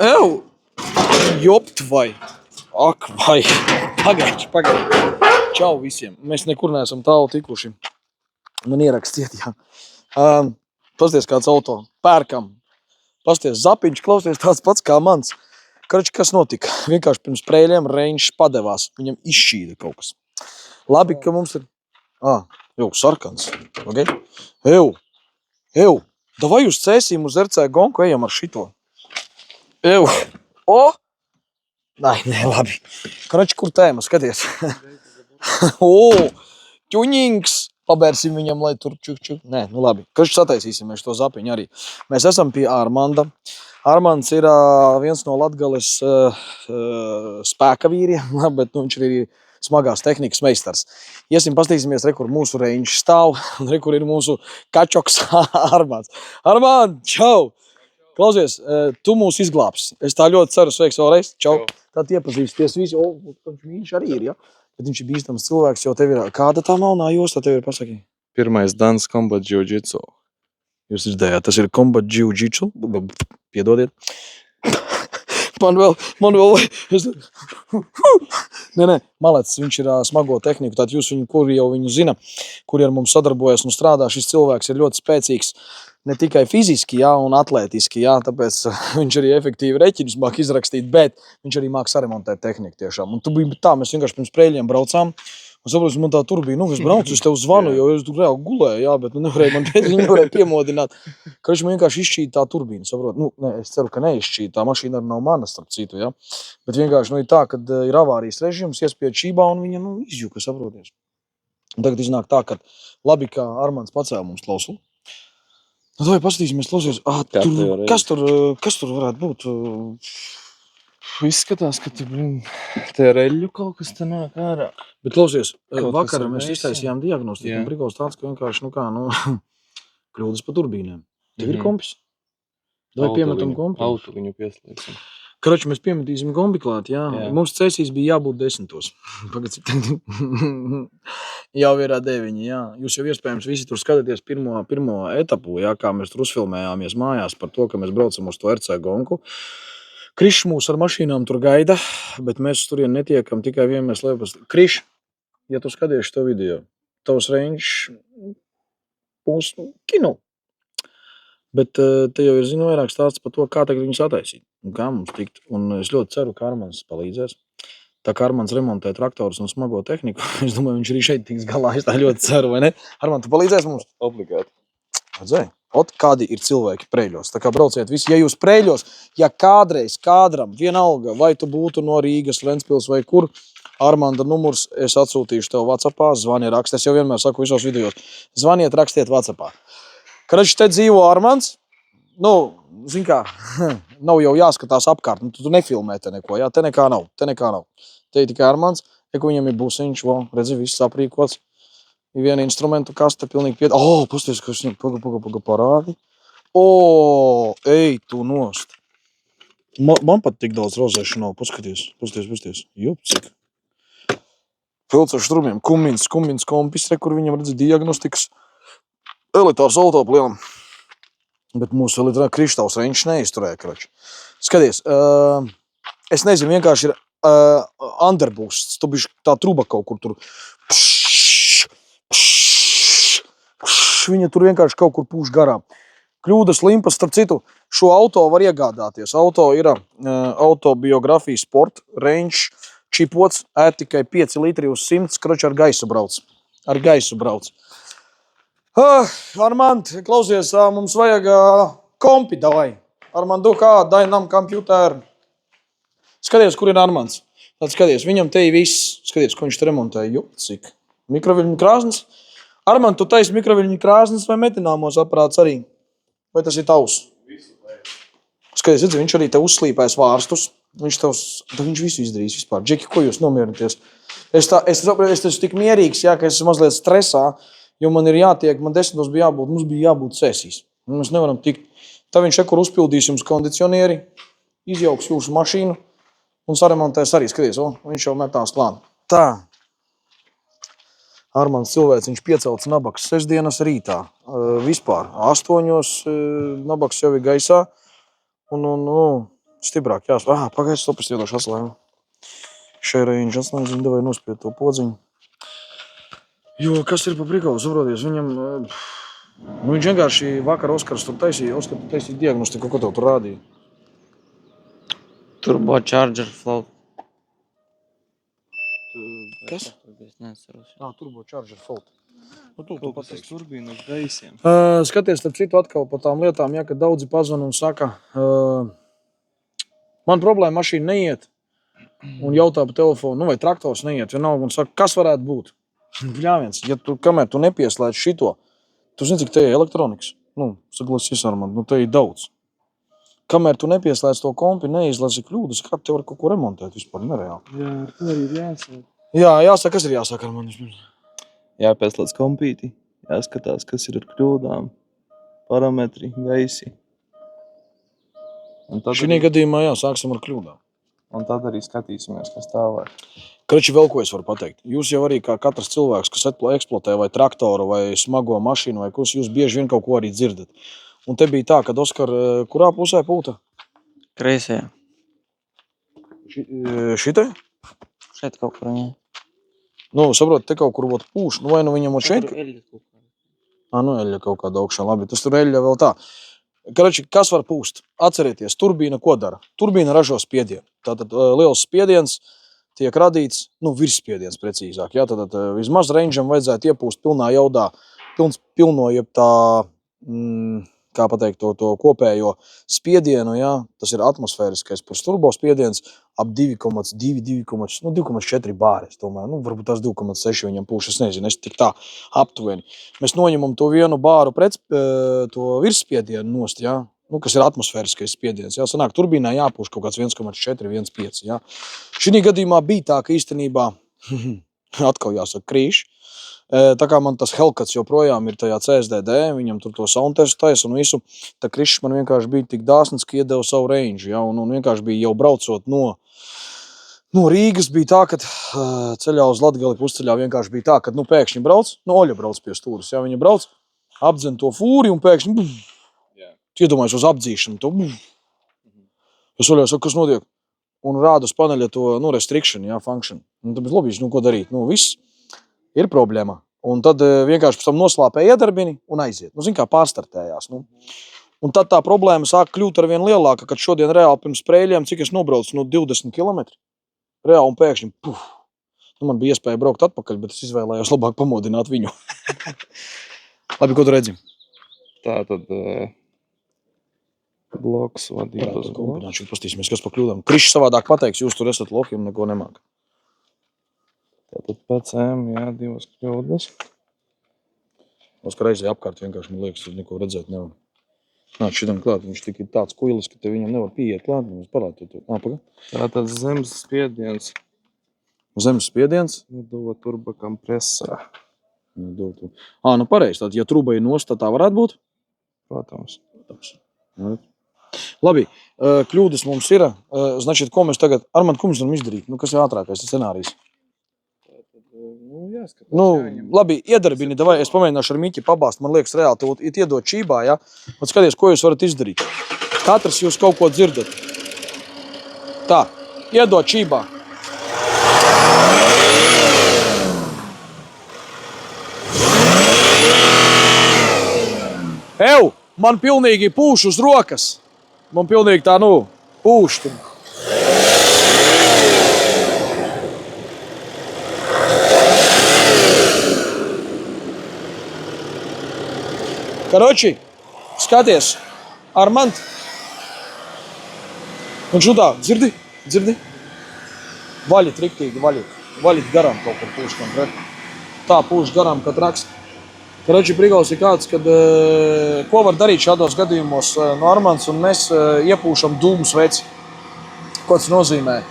Ew! Jopt vai! Ak, vai! Pagaidži. Čau visiem. Mēs nekur neesam tālu tikuši. Man ierakstiet, jā. Pasties kāds auto. Pērkam. Pasties zapiņš, klausies tāds pats kā mans. Karači, kas notika? Vienkārši pirms prēļiem Reņš padevās. Viņam izšķīda kaut kas. Labi, ka mums ir... Jau, sarkans. Okay. Ew! Davai uz cēsīm uz RC Gonku ejam ar šito. Ew! Nē, labi. Karači, kur tēma? Skaties. Ķuņings! Pabērsim viņam, lai tur čuk. Nē, nu labi. Karači, sataisīsim mēs to zapiņu arī. Mēs esam pie Armanda. Armands ir viens no Latgales spēka vīriem, bet viņš ir arī smagās tehnikas meistars. Iesim, pastīsimies, kur mūsu Reņš stāv, un kur ir mūsu kačoks Armands. Armand, čau! Klausies, tu mūs izglābsi. Es tā ļoti ceru, sveiks vēlreiz. Čau! Tad iepazīsties visi. Viņš arī ir, ja? Bet viņš ir bīstams cilvēks, jo tev ir... Kāda tā melnā josta tev ir, pasaki? Pirmais dans Combat Jiu-Jitsu. Jūs dzirdējāt, tas ir Combat Jiu-Jitsu. Piedodiet. Man vēl... Nē, malets, viņš ir smago tehniku. Tātad jūs viņu, kuri jau viņu zina, kuri ar mums sadarbojas un strādā, šis cilvēks ir ļoti spēcīgs. Ne tikai fiziski, jā, un atlētiski, jā, tāpēc viņš arī efektīvi reķinus māk izrakstīt, bet viņš arī māk saremontēt tehniku tiešām. Un tu biji tā, mēs vienkārši pirms prēļiem braucām, un saprotu, man tā tur bija, es braucu, es tev zvanu, jo es tur reāli gulēju, jā, bet nevarēju piemodināt. Ka viņš man vienkārši izšķīta tā turbīna, saprotu, es ceru, ka neizšķīta, tā mašīna arī nav mana, starp citu, jā. Bet vienkārši, ir tā, kad ir avārijas režīms, iespied šībā, un viņa, izjuka, saproties. Un tagad iznāk tā, ka labi, ka Armands pacēla mums klausulu. Nu, vai paskatīsimies, klausies, kas tur varētu būt? Izskatās, ka te reļu kaut kas te nāk ārā. Bet klausies, vakarā mēs iztaisījām diagnostiku, un prikals tāds, ka vienkārši, kļūdas pa turbīnēm. Tev ir kompis? Vai piemetam kompi? Auto viņu pieslēgsim. Karači, mēs piemetīsim kompi klāt, jā. Mums cēsīs bija jābūt 10. Jau ir 9, jā. Jūs jau iespējams visi tur skatāties pirmo etapu, jā, kā mēs tur uzfilmējāmies mājās par to, ka mēs braucam uz to RC Gonku. Krišs mūs ar mašīnām tur gaida, bet mēs turien netiekam tikai vienmēs lepas. Krišs, ja tu skaties to video, tavs Reņš būs kino. Bet te jau ir, vairāk stāsts par to, kā tagad viņus ataisīt un kā mums tikt. Un es ļoti ceru, ka Armands palīdzēs. Tā kā Armands remontē traktorus un smago tehniku, es domāju, viņš arī šeit tiks galā. Es tā ļoti ceru, vai ne? Armand, tu palīdzēs mums? Obligāti. Redzēji? Kādi ir cilvēki Preļos. Tā kā brauciet visi. Ja jūs Preļos, ja kādram, vienalga, vai tu būtu no Rīgas, Ventspils vai kur, Armanda numurs, es atsūtīšu tev WhatsAppā, zvani, raksti. Es jau vienmēr saku visos videos. Zvaniet, rakstiet WhatsAppā. Karači, te dzīvo Armands, zin kā, nav jau jāskatās apkārt, tu nefilmē te neko, jā, te nekā nav. Te ir tikai Armands, ko viņam ir busiņš, redzi, viss aprīkots, ir viena instrumentu kaste, pilnīgi pied... pasties, kas viņam, paga parādi. Ej, tu nost. Man pat tik daudz rozēšu nav, pasties. Jup, cik. Pilts ar štrumiem, kumins, kompis, kur viņam redzi diagnostikas. Elitārs autoplielam. Bet mūsu Krištāvs Reņš neizturēja, karači. Skaties, es nezinu, vienkārši ir underboosts. Tu bišķi tā truba kaut kur tur. Viņa tur vienkārši kaut kur pūš garām. Kļūdas limpas, starp citu, šo auto var iegādāties. Auto ir autobiografija Sport, Reņš, čipots, tikai 5 litri uz 100, karači ar gaisu brauc. Armand, klausies, mums vajag kompi, davai. Armand, dainam kompjuteru. Skaties, kur ir Armands. Tad skaties, viņam te ir viss. Skaties, ko viņš te remontēja. Cik. Mikroviļņu krāsnes. Armand, tu taisi mikroviļņu krāsnes vai metināmos aparāts arī? Vai tas ir tavs? Skaties, redzi, viņš arī te uzslīpēs vārstus. Viņš visu izdarīs vispār. Džeki, ko jūs nomierināties? Es esmu tik mierīgs, jā, ka es esmu mazliet stresā. Jo man ir jātiek, mums bija jābūt sēsīs. Mēs nevaram tikt. Tā viņš kur uzpildīs jums kondicionieri, izjauks jūsu mašīnu un saremontēs arī. Skaties, viņš jau metās klāt. Tā. Armands cilvēks, viņš piecelts nabaks 6 dienas rītā. Vispār 8 nabaks jau ir gaisā. Un Stiprāk pagaid, stop, es iedošu atslēgu. Šai range atslēdziņu, devai nospied to podziņu. Jo, kas ir pa prikalu, saproties, viņam, viņš vienkārši vakar Oskars tur taisīja diagnostiku, ko tev tur rādīja. Turbocharger float. Kas? Es nesaros. Turbocharger fault. Nu, tu Kaut kas pateiksi. turbīnu uz gaisiem. Skaties, starp citu atkal par tām lietām, ja, kad daudzi pazvan un saka, man problēma mašīna neiet, un jautā pa telefonu, vai traktors neiet, vienalga, un saka, kas varētu būt? Bļāviens, ja tu, kamēr tu nepieslēdz šito, tu zini, cik te ir elektronikas, saglasies ar mani, te ir daudz. Kamēr tu nepieslēdz to kompi, neizlasi kļūdas, kā te var kaut ko remontēt vispār nereāli. Jā, ar to arī ir jāsaka. Jā, jāsaka, kas ir jāsaka ar mani? Jāpieslēdz kompīti, jāskatās, kas ir ar kļūdām, parametri, gaisi. Šī gadījumā sāksim ar kļūdām. Un tad arī skatīsimies, kas tālāk. Krači, vēl ko es varu pateikt. Jūs jau arī kā katrs cilvēks, kas eksploatē vai traktoru, vai smago mašīnu, vai kus, jūs bieži vien kaut ko arī dzirdat. Un te bija tā, kad Oskar, kurā pusē pūta? Kreisajā. Šitai? Šeit kaut kur viņa. Saprot, te kaut kur būtu pūš. Vai viņam šeit? Eļļa kaut kāda augšā. Labi, tas tur eļļa vēl tā. Krači, kas var pūst? Atcerieties, turbīna ko dara? Turbīna ražo spiedienu. Tātad liels spiediens tiek radīts, virsspiediens precīzāk. Jā, tātad vismaz range'am vajadzētu iepūst pilnā jaudā, pilno jeb tā, kā pateikt, to kopējo spiedienu, jā, tas ir atmosfēriskais purs turbo spiediens ap 2,2, 2,4 bāres, tomēr, varbūt tās 2,6 viņam pūš, es nezinu, es tik tā aptuveni. Mēs noņemam to vienu bāru to virsspiedienu nost, jā, kas ir atmosfēriskais spiediens, jā, sanāk, turbīnā jāpūš kaut kāds 1,4, 1,5, jā. Šī gadījumā bija tā, ka īstenībā, atkal jāsaka krīši, tā kā man tas Hellcats joprojām ir tajā CSDD, viņam tur to soundtestu taisa un visu, tā krišs man vienkārši bija tik dāsns, ka iedeva savu range, ja, un vienkārši bija jau braucot no Rīgas bija tā, ka ceļā uz Latgali pusceļā vienkārši bija tā, ka pēkšņi brauc, Oļa brauc pie stūras, ja, viņa brauc, apdzen to fūri un pēkšņi, iedomājas uz apdzīšanu, es Oļā saku, kas notiek? Un rāda uz paneļa to, restriction, ja, function. Un tad labi, ko darīt? Viss. Ir problēma. Un tad vienkārši pēc tam noslāpē iedarbini un aiziet. Zin kā pārstartējās. Un tad tā problēma sāk kļūt ar vien lielāka, kad šodien reāli pirms sprēļiem, cik es nobraucu 20 km. Reāli un pēkšņi, man bija iespēja braukt atpakaļ, bet es izvēlējos labāk pamodināt viņu. Labi, ko tu redzi? Tā tad bloks vadības. Kombināciju pastīsimies, kas pa kļūdām. Krišs savādāk pateiks, jūs tur esat lohi un neko nemāk. Tātad PCM, jā, 2 kļūdas. Oskar reizē apkārt vienkārši, man liekas, tur neko redzēt nevar. Nāc šitam klāt, viņš tik ir tāds kuilis, ka te viņam nevar pieiet klāt. Paga. Tātad zemes spiediens. Zemes spiediens? Dova turbokompresā. Pareizi, tad, ja truba ir nost, tad tā varētu būt? Protams. Labi, kļūdas mums ir. Значит, ko mēs tagad, Armand, ko mēs varam izdarīt? Kas ir ātrākais scenārijs? Labi, iedarbini, davai, es pamēģināšu ar Miķi pabāst, man liekas reāli, tev iedot čībā, ja? Un skaties, ko jūs varat izdarīt. Katrs jūs kaut ko dzirdat. Tā, iedot čībā. Man pilnīgi pūš uz rokas. Man pilnīgi tā, pūš tur. Karoči, skaties, Armand. Un šutā, dzirdi? Vaļit riktīgi, vaļit garām kaut kur pūškam. Tā pūš garām, kad raksta. Karoči, prigals ir kāds, kad ko var darīt šādos gadījumos no Armands un mēs iepūšam dūmu sveci. Ko tas nozīmē?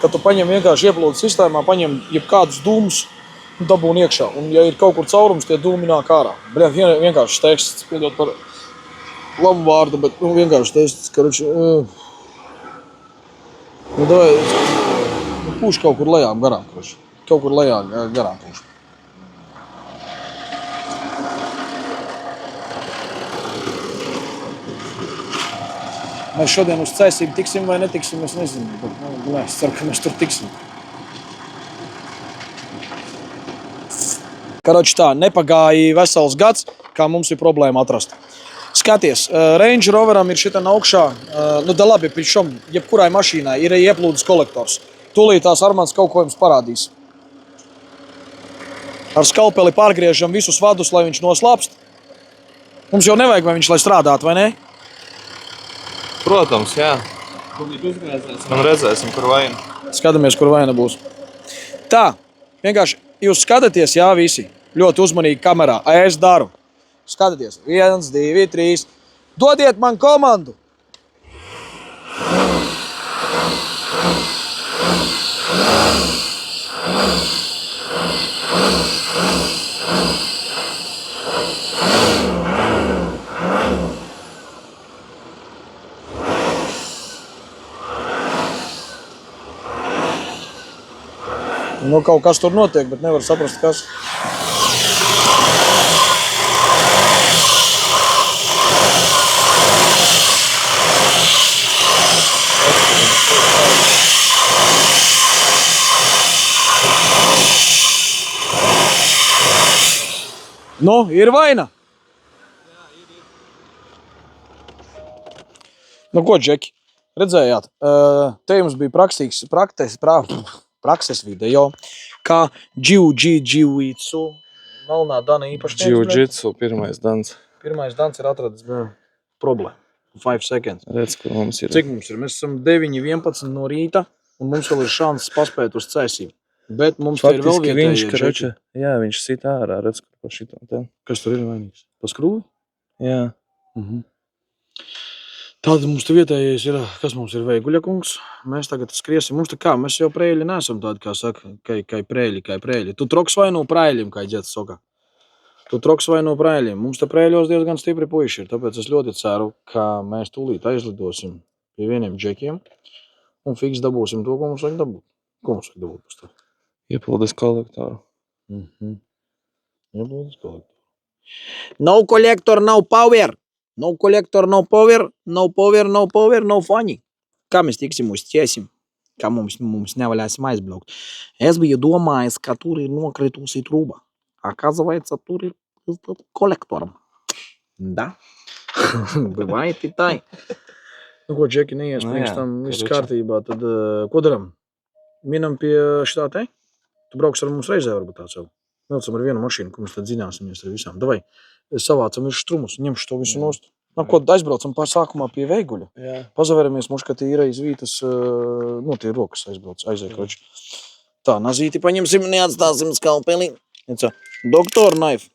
Kad tu paņem vienkārši ieplūdu sistēmā, paņem jebkādus dūmus un dabūni iekšā. Un ja ir kaut kur caurums, tie dūmi nāk ārā. Vienkārši teksts, piedot par labu vārdu, bet vienkārši teksts, karoči. Pūš kaut kur lejām garām, karoči. Kaut kur lejā garām pūš. Mēs šodien uz cēsību tiksim vai netiksim, es nezinu. Bet, es ceru, ka mēs tur tiksim. Karoči tā, nepagāja vesels gads, kā mums ir problēma atrast. Skaties, Range Roveram ir šitan augšā, da labi, priekšom, jebkurai mašīnai ir ieplūdes kolektors. Tūlītās Armands kaut ko jums parādīs. Ar skalpeli pārgriežam visus vadus, lai viņš noslāpst. Mums jau nevajag, vai viņš lai strādātu, vai ne? Protams, jā. Un redzēsim, kur vaina. Skatāmies, kur vaina būs. Tā, vienkārši jūs skatāties, jā, visi. Ļoti uzmanīgi kamerā. Es daru. Skatāties. 1, 2, 3. Dodiet man komandu! Nu, kaut kas tur notiek, bet nevar saprast, kas. Nu, ir vaina? Nu, ko, Džeki? Redzējāt, te jums bija prakses video, kā jiu-jitsu, melnā Dana īpaši Jiu-jitsu pirmais dans. Pirmais dans ir atradis problēmu. 5 seconds. Redz, kur mums ir. Cik mums ir? Mēs esam 9:11 no rīta, un mums vēl ir šanses paspēt uz cēsību. Bet mums te ir vēl Faktiski viņš, vietējie karoče, džeki. jā, viņš sit ārā, redz, kur pa šitam ten. Kas tur ir vainīgs? Pa skrūvi? Jā. Tātad mums te vietējais ir, kas mums ir Veiguļakungs. Mēs tagad skriesim. Mums tā kā, mēs jau prēļi neesam tādi, kā saka, kai prēļi. Tu troks vai no prēļiem, kā ģets saka. Tu troks vai no prēļiem. Mums te prēļos diezgan stipri puiši ir, tāpēc es ļoti ceru, ka mēs tūlīt aizlidosim pie vieniem džekiem un fiks dabūsim to, ko mums vajag dabūt. Ko mums vajag dabūt pēc tā? Iepildes kolektoru. Iepildes kolektoru. No collector, no power! No collector, no power, no power, no power, no funny. Kā mēs tiksim uz ķēsim? Kā mums nevaļāsim aizbraukt? Es biju domājis, ka tur ir nokritusi truba. Оказывается, tur ir kolektoram. Da? Bывает и tai. Nu, ko, Džeki, neiespringstam, viss kārtībā, tad ko daram? Minam pie šitā te? Tu brauks ar mums reizē, varbūt tāds jau. Vilcam ar vienu mašīnu, ko mēs tad zināsimies ar visām. Davai, savācam visu strumus, ņemšu to visu nost. Nu, ko, aizbraucam pār sākumā pie Veiguļa. Jā. Pazaveramies, muškatīra iz vītas, tie rokas aiziet, kroči. Tā, nazīti paņemsim, neatstāsim skalpeli. Doktor Knife.